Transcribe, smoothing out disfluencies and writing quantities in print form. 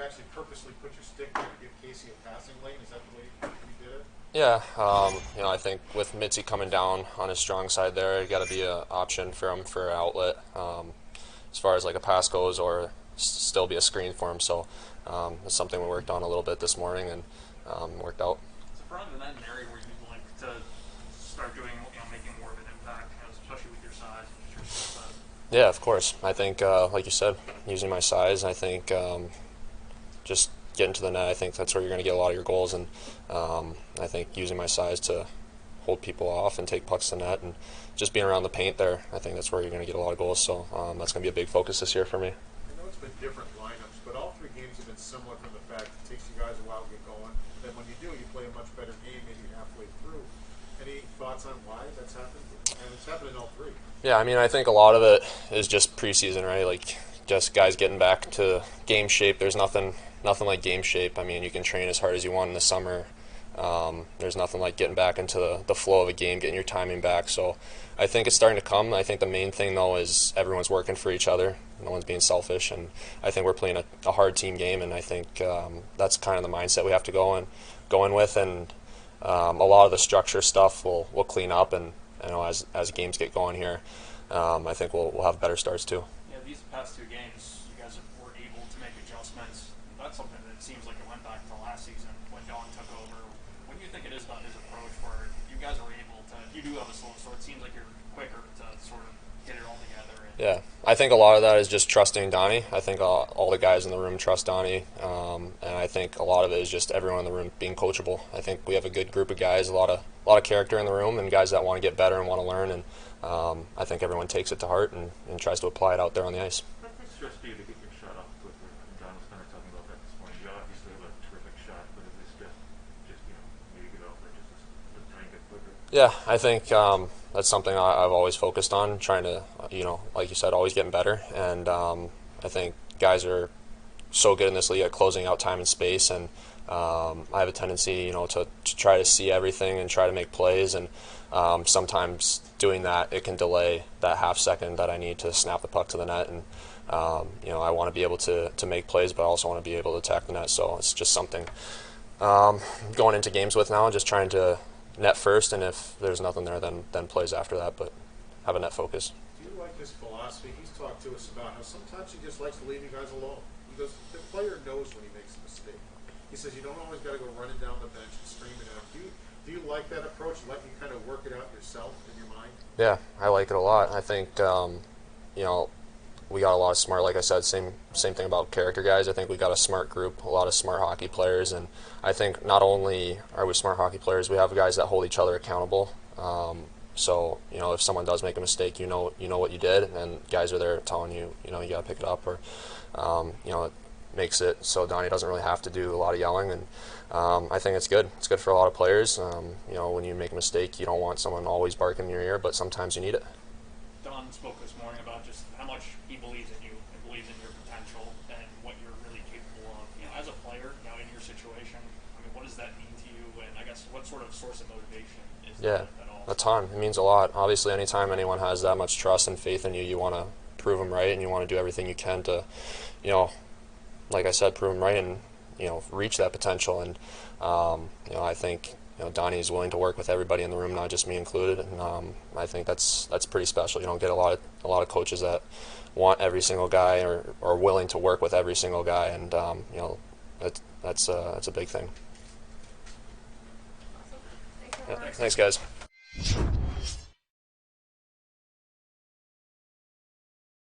actually purposely put your stick there to give Casey a passing lane? Is that the way you did it? Yeah, I think with Mitzi coming down on his strong side there, it got to be an option for him for an outlet as far as like a pass goes, or still be a screen for him. So it's something we worked on a little bit this morning and worked out. So for other than that, an area where you'd like to start doing, making more of an impact, especially with your size and just your skill set. Yeah, of course. I think, like you said, using my size, I think just getting to the net, I think that's where you're going to get a lot of your goals. And I think using my size to hold people off and take pucks to net and just being around the paint there, I think that's where you're going to get a lot of goals. So that's going to be a big focus this year for me. I know it's been different lineups, but all three games have been similar from the fact it takes you guys a while to get going. Then when you do, you play a much better game maybe halfway through. Any thoughts on why that's happened? And it's happened in all three. Yeah, I mean, I think a lot of it is just preseason, right? Like just guys getting back to game shape. There's nothing like game shape. I mean, you can train as hard as you want in the summer. There's nothing like getting back into the flow of a game, getting your timing back. So I think it's starting to come. I think the main thing, though, is everyone's working for each other. No one's being selfish. And I think we're playing a hard team game, and I think that's kind of the mindset we have to go in with. And a lot of the structure stuff we'll clean up, and as games get going here, I think we'll have better starts too. Yeah, these past two games, you guys were able to make adjustments. That's something that seems like it went back to last season when Don took over. What do you think it is about his approach where you guys are able to, you do have a slow start, it seems like you're quicker to sort of get it all together? Yeah, I think a lot of that is just trusting Donnie. I think all the guys in the room trust Donnie, and I think a lot of it is just everyone in the room being coachable. I think we have a good group of guys, a lot of character in the room, and guys that want to get better and want to learn. And I think everyone takes it to heart and tries to apply it out there on the ice. What stress for you to get your shot off quicker? John was kind of talking about that this morning. You obviously have a terrific shot, but is this just maybe get off like just a tiny bit quicker? Yeah, I think that's something I've always focused on, trying to, like you said, always getting better. And I think guys are so good in this league at closing out time and space, and I have a tendency, to try to see everything and try to make plays. And sometimes doing that, it can delay that half second that I need to snap the puck to the net. And I want to be able to make plays, but I also want to be able to attack the net. So it's just something going into games with now, just trying to net first, and if there's nothing there, then plays after that, but have a net focus. Do you like his philosophy? He's talked to us about how sometimes he just likes to leave you guys alone. He goes, the player knows when he makes a mistake. He says you don't always got to go running down the bench and screaming at him. Do you like that approach? Let you kind of work it out yourself in your mind? Yeah, I like it a lot. I think we got a lot of smart, like I said, same thing about character guys. I think we got a smart group, a lot of smart hockey players, and I think not only are we smart hockey players, we have guys that hold each other accountable. So if someone does make a mistake, you know what you did, and guys are there telling you, you got to pick it up, or it makes it so Donnie doesn't really have to do a lot of yelling, and I think it's good. It's good for a lot of players. When you make a mistake, you don't want someone always barking in your ear, but sometimes you need it. Don spoke this morning about just how much he believes in you and believes in your potential and what you're really capable of. As a player, in your situation, what does that mean to you? And I guess what sort of source of motivation is that at all? A ton. It means a lot. Obviously, anytime anyone has that much trust and faith in you, you want to prove them right, and you want to do everything you can to, like I said, prove them right and reach that potential. And I think Donnie is willing to work with everybody in the room, not just me included. And I think that's pretty special. You don't get a lot of coaches that want every single guy or willing to work with every single guy, and that's a big thing. Awesome. Yeah, thanks, guys.